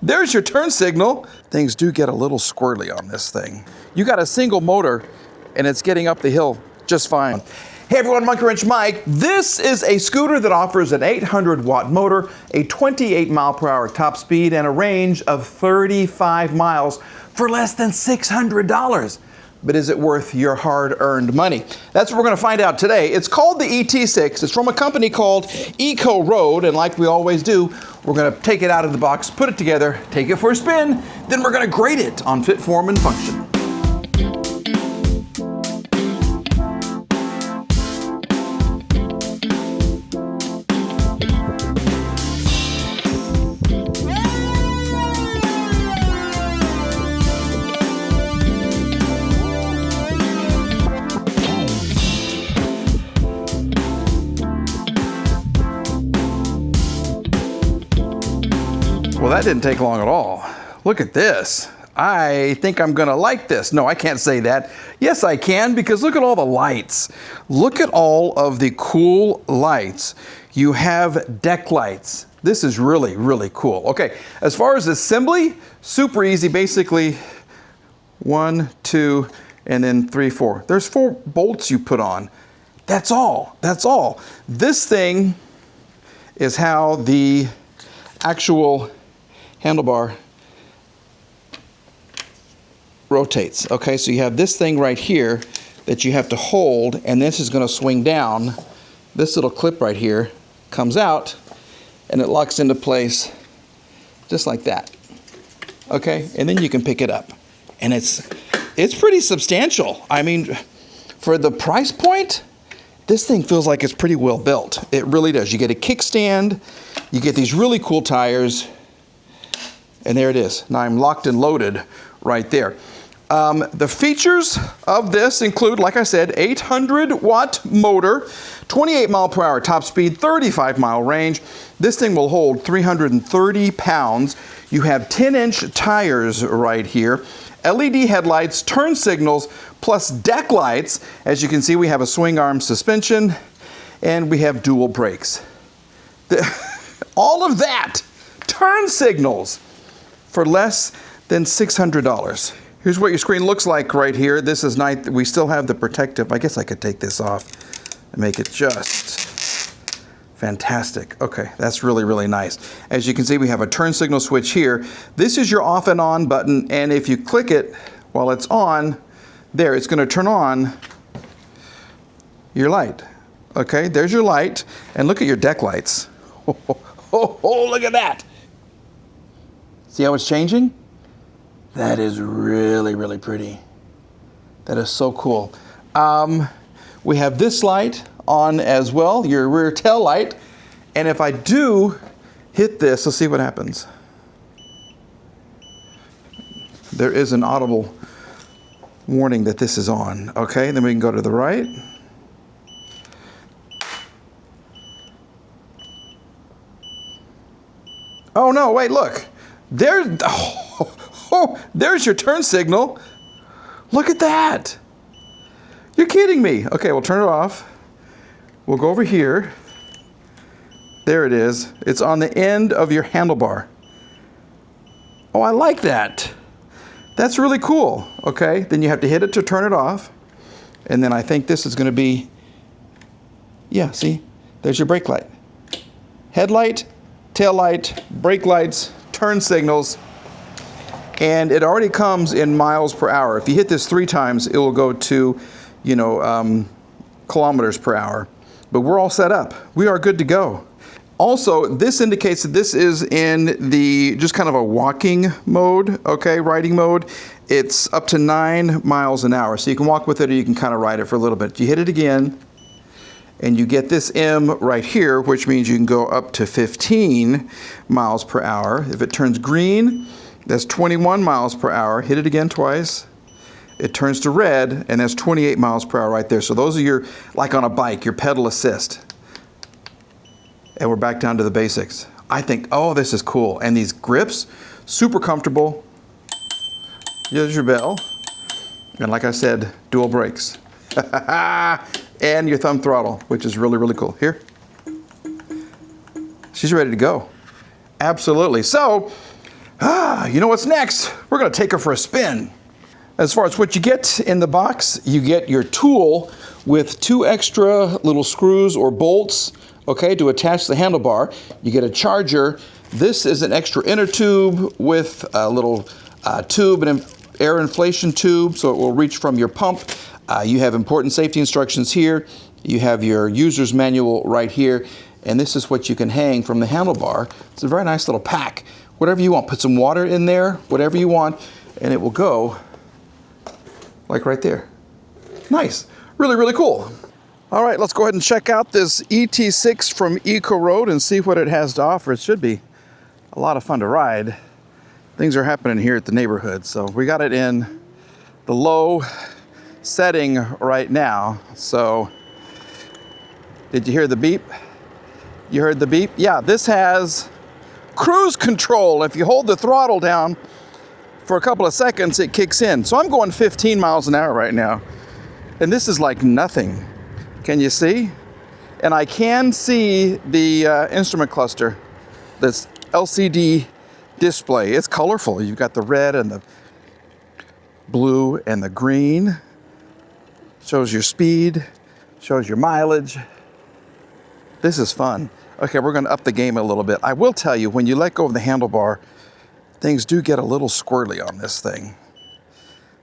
there's your turn signal. Things do get a little squirrely on this thing. You got a single motor and it's getting up the hill just fine. Hey everyone, Monkey Wrench Mike. This is a scooter that offers an 800-watt motor, a 28-mile-per-hour top speed, and a range of 35 miles for less than $600. But is it worth your hard-earned money? That's what we're going to find out today. It's called the ET6. It's from a company called Ecoroad, and like we always do, we're going to take it out of the box, put it together, take it for a spin, then we're going to grade it on fit, form, and function. Well, that didn't take long at all. Look at this. I think I'm gonna like this. No, I can't say that. Yes, I can, because look at all the lights. Look at all of the cool lights. You have deck lights. This is really, really cool. Okay, as far as assembly, super easy. Basically, 1, 2, and then 3, 4. There's 4 bolts you put on. That's all. That's all. This thing is how the actual handlebar rotates. Okay, so you have this thing right here that you have to hold, and this is going to swing down. This little clip right here comes out and it locks into place just like that. Okay, and then you can pick it up, and it's pretty substantial. I mean, for the price point, this thing feels like it's pretty well built. It really does. You get a kickstand, you get these really cool tires, and there it is. Now I'm locked and loaded right there. The features of this include, like I said, 800-watt motor, 28-mile-per-hour top speed, 35-mile range. This thing will hold 330 pounds. You have 10-inch tires right here, LED headlights, turn signals, plus deck lights. As you can see, we have a swing arm suspension, and we have dual brakes. All of that, turn signals, for less than $600. Here's what your screen looks like right here. This is nice. We still have the protective. I guess I could take this off and make it just fantastic. Okay, that's really, really nice. As you can see, we have a turn signal switch here. This is your off and on button, and if you click it while it's on, there, it's going to turn on your light. Okay, there's your light, and look at your deck lights. Oh, look at that. See how it's changing? That is really, really pretty. That is so cool. We have this light on as well, your rear tail light. And if I do hit this, let's see what happens. There is an audible warning that this is on. Okay, then we can go to the right. Oh no, wait, look. There's your turn signal. Look at that. You're kidding me. Okay, we'll turn it off. We'll go over here. There it is. It's on the end of your handlebar. Oh, I like that. That's really cool. Okay, then you have to hit it to turn it off. And then I think this is going to be, yeah, see? There's your brake light. Headlight, tail light, brake lights, turn signals, and it already comes in miles per hour. If you hit this 3 times, it will go to, kilometers per hour. But we're all set up. We are good to go. Also, this indicates that this is in the just kind of a walking mode, okay, riding mode. It's up to 9 miles an hour, so you can walk with it or you can kind of ride it for a little bit. You hit it again, and you get this M right here, which means you can go up to 15 miles per hour. If it turns green, that's 21 miles per hour. Hit it again twice. It turns to red, and that's 28 miles per hour right there. So those are your, like on a bike, your pedal assist. And we're back down to the basics. I think, oh, this is cool. And these grips, super comfortable. Here's your bell. And like I said, dual brakes. And your thumb throttle, which is really, really cool. Here. She's ready to go. Absolutely. So, You know what's next? We're gonna take her for a spin. As far as what you get in the box, you get your tool with 2 extra little screws or bolts, okay, to attach the handlebar. You get a charger. This is an extra inner tube with a little tube, an air inflation tube, so it will reach from your pump. You have important safety instructions here. You have your user's manual right here, and this is what you can hang from the handlebar. It's a very nice little pack. Whatever you want, put some water in there, whatever you want, and it will go like right there. Nice, really, really cool. All right, let's go ahead and check out this ET6 from Ecoroad and see what it has to offer. It should be a lot of fun to ride. Things are happening here at the neighborhood. So we got it in the low setting right now. So did you hear the beep? You heard the beep? Yeah, this has cruise control. If you hold the throttle down for a couple of seconds, it kicks in. So I'm going 15 miles an hour right now. And this is like nothing. Can you see? And I can see the instrument cluster, this LCD display. It's colorful. You've got the red and the blue and the green. Shows your speed, shows your mileage. This is fun. Okay, we're gonna up the game a little bit. I will tell you, when you let go of the handlebar, things do get a little squirrely on this thing.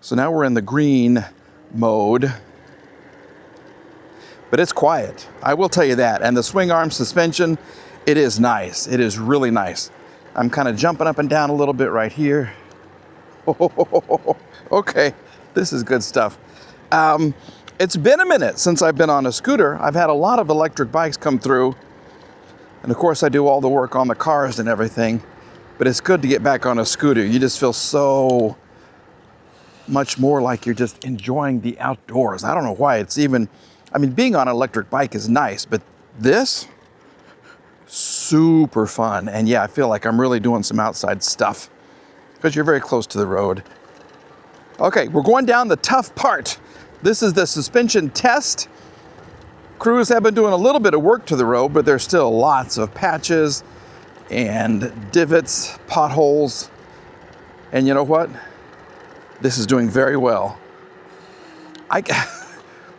So now we're in the green mode, but it's quiet. I will tell you that. And the swing arm suspension, it is nice. It is really nice. I'm kind of jumping up and down a little bit right here. Okay, this is good stuff. It's been a minute since I've been on a scooter. I've had a lot of electric bikes come through. And of course I do all the work on the cars and everything. But it's good to get back on a scooter. You just feel so much more like you're just enjoying the outdoors. I don't know why it's even, I mean, being on an electric bike is nice, but this, super fun. And yeah, I feel like I'm really doing some outside stuff because you're very close to the road. Okay, we're going down the tough part. This is the suspension test. Crews have been doing a little bit of work to the road, but there's still lots of patches and divots, potholes. And you know what? This is doing very well.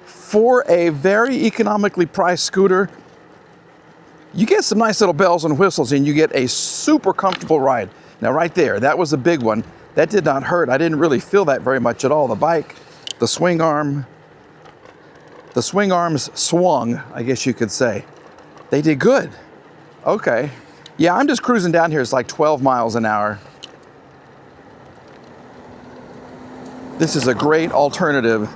For a very economically priced scooter, you get some nice little bells and whistles and you get a super comfortable ride. Now right there, that was a big one. That did not hurt. I didn't really feel that very much at all. The bike, the swing arms swung, I guess you could say. They did good. Okay. Yeah, I'm just cruising down here. It's like 12 miles an hour. This is a great alternative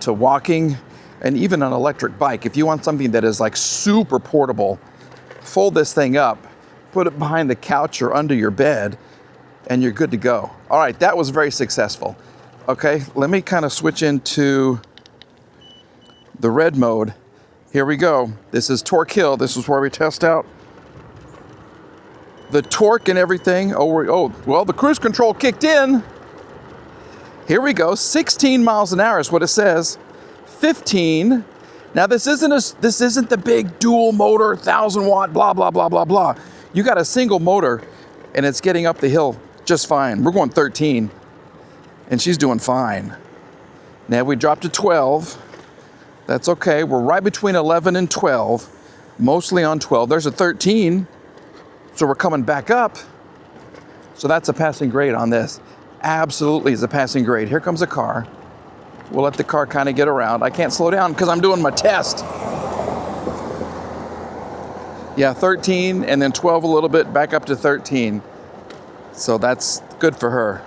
to walking and even an electric bike. If you want something that is like super portable, fold this thing up, put it behind the couch or under your bed, and you're good to go. All right, that was very successful. Okay, let me kind of switch into the red mode. Here we go. This is Torque Hill. This is where we test out the torque and everything. Oh, well, the cruise control kicked in. Here we go. 16 miles an hour is what it says. 15. Now this isn't the big dual motor, 1,000 watt, blah, blah, blah, blah, blah. You got a single motor and it's getting up the hill just fine. We're going 13 and she's doing fine. Now we dropped to 12. That's okay. We're right between 11 and 12, mostly on 12. There's a 13. So we're coming back up. So that's a passing grade on this. Absolutely is a passing grade. Here comes a car. We'll let the car kind of get around. I can't slow down because I'm doing my test. Yeah, 13 and then 12 a little bit, back up to 13. So that's good for her.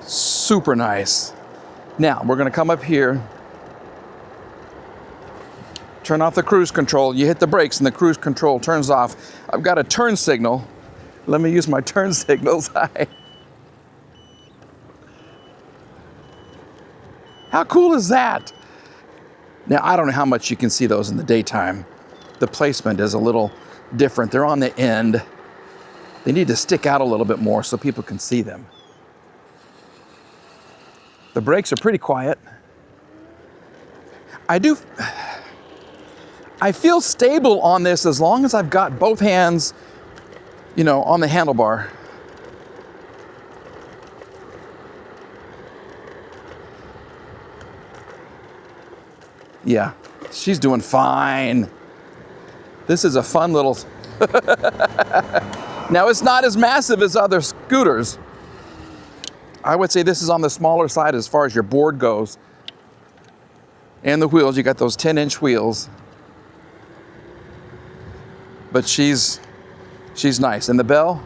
Super nice. Now we're gonna come up here, turn off the cruise control. You hit the brakes and the cruise control turns off. I've got a turn signal. Let me use my turn signals. How cool is that? Now, I don't know how much you can see those in the daytime. The placement is a little different. They're on the end. They need to stick out a little bit more so people can see them. The brakes are pretty quiet. I feel stable on this as long as I've got both hands, you know, on the handlebar. Yeah, she's doing fine. This is a fun little... Now, it's not as massive as other scooters. I would say this is on the smaller side as far as your board goes. And the wheels, you got those 10-inch wheels. But she's nice. And the bell,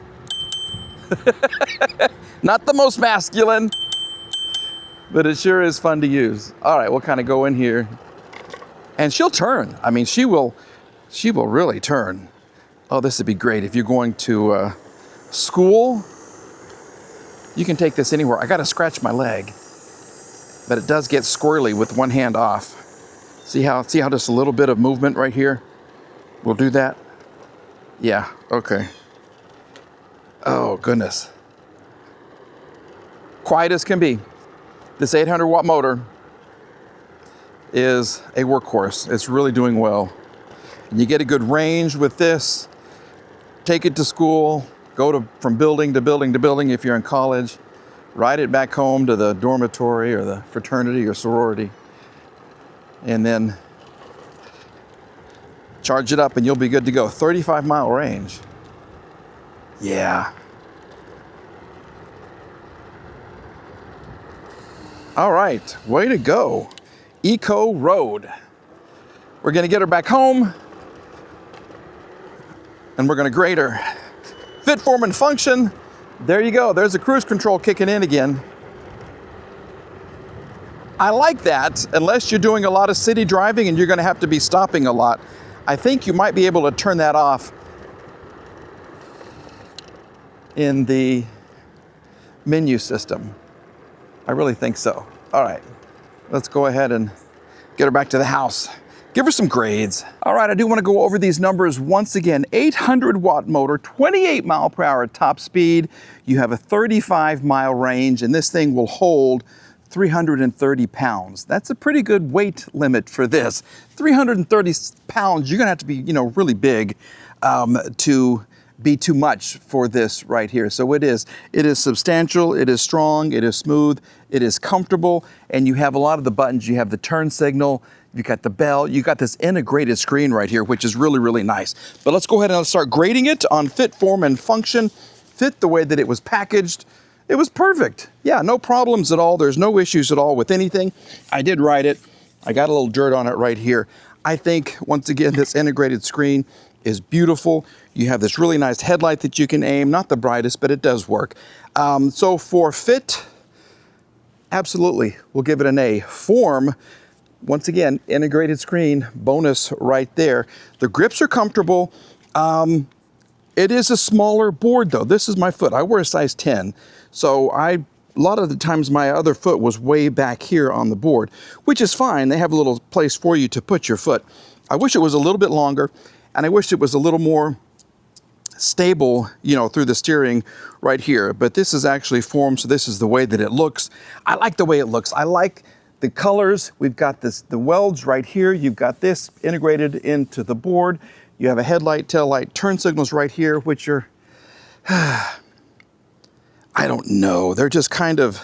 not the most masculine, but it sure is fun to use. All right, we'll kind of go in here. And she'll turn. I mean, she will really turn. Oh, this would be great if you're going to school. You can take this anywhere. I got to scratch my leg, but it does get squirrely with one hand off. See how just a little bit of movement right here will do that? Yeah, okay. Oh, goodness. Quiet as can be. This 800-watt motor is a workhorse. It's really doing well. And you get a good range with this. Take it to school. Go from building to building to building if you're in college. Ride it back home to the dormitory or the fraternity or sorority. And then charge it up and you'll be good to go. 35-mile range. Yeah. All right, way to go. Ecoroad. We're gonna get her back home and we're gonna grade her. Fit, form, and function. There you go. There's the cruise control kicking in again. I like that, unless you're doing a lot of city driving and you're going to have to be stopping a lot. I think you might be able to turn that off in the menu system. I really think so. All right, let's go ahead and get her back to the house. Give her some grades. All right, I do want to go over these numbers once again. 800-watt motor, 28-mile-per-hour top speed. You have a 35-mile range, and this thing will hold 330 pounds. That's a pretty good weight limit for this. 330 pounds, you're gonna have to be, really big to be too much for this right here. So it is substantial, it is strong, it is smooth, it is comfortable, and you have a lot of the buttons. You have the turn signal, you got the bell, you got this integrated screen right here, which is really, really nice. But let's go ahead and start grading it on fit, form, and function. Fit the way that it was packaged. It was perfect. Yeah, no problems at all. There's no issues at all with anything. I did ride it. I got a little dirt on it right here. I think, once again, this integrated screen is beautiful. You have this really nice headlight that you can aim. Not the brightest, but it does work. So for fit, absolutely, we'll give it an A. Form, once again, integrated screen, bonus right there. The grips are comfortable. It is a smaller board though. This is my foot. I wear a size 10. So a lot of the times my other foot was way back here on the board, which is fine. They have a little place for you to put your foot. I wish it was a little bit longer, and I wish it was a little more stable, through the steering right here. But this is actually formed, so this is the way that it looks. I like the way it looks. I like the colors. We've got the welds right here. You've got this integrated into the board. You have a headlight, tail light, turn signals right here, which are, I don't know. They're just kind of,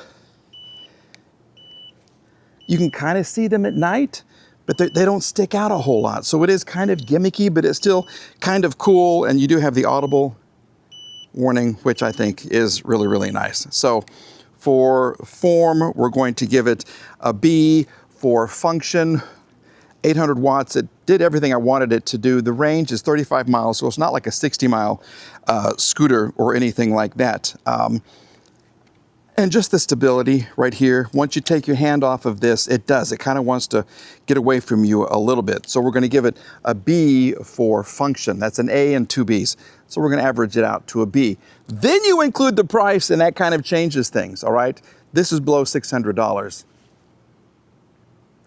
you can kind of see them at night, but they don't stick out a whole lot. So it is kind of gimmicky, but it's still kind of cool. And you do have the audible warning, which I think is really, really nice. So for form, we're going to give it a B. For function, 800 watts. It did everything I wanted it to do. The range is 35 miles, so it's not like a 60-mile scooter or anything like that. And just the stability right here. Once you take your hand off of this, it kind of wants to get away from you a little bit. So we're going to give it a B for function. That's an A and 2 Bs. So we're going to average it out to a B. Then you include the price, and that kind of changes things, all right? This is below $600.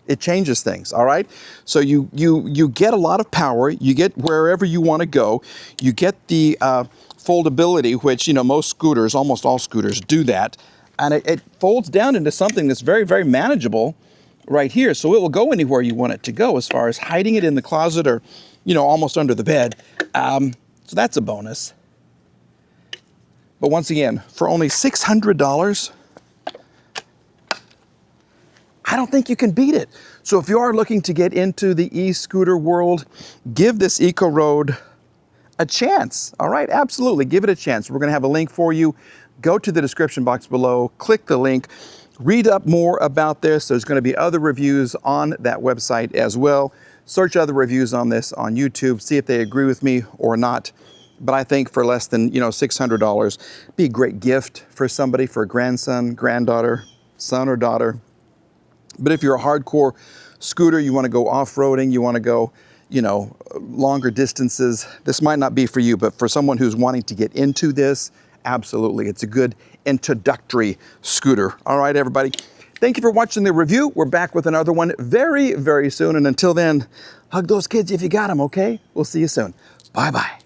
It changes things, all right? So you get a lot of power. You get wherever you want to go. You get the foldability, which, most scooters, almost all scooters do that. And it folds down into something that's very, very manageable right here. So it will go anywhere you want it to go, as far as hiding it in the closet or, almost under the bed. So that's a bonus. But once again, for only $600, I don't think you can beat it. So if you are looking to get into the e-scooter world, give this Ecoroad a chance. All right, absolutely, give it a chance. We're gonna have a link for you. Go to the description box below, click the link, read up more about this. There's gonna be other reviews on that website as well. Search other reviews on this on YouTube, see if they agree with me or not. But I think for less than, $600, be a great gift for somebody, for a grandson, granddaughter, son or daughter. But if you're a hardcore scooter, you want to go off-roading, you want to go, longer distances, this might not be for you, but for someone who's wanting to get into this, absolutely. It's a good introductory scooter. All right, everybody. Thank you for watching the review. We're back with another one very, very soon. And until then, hug those kids if you got them, okay? We'll see you soon. Bye-bye.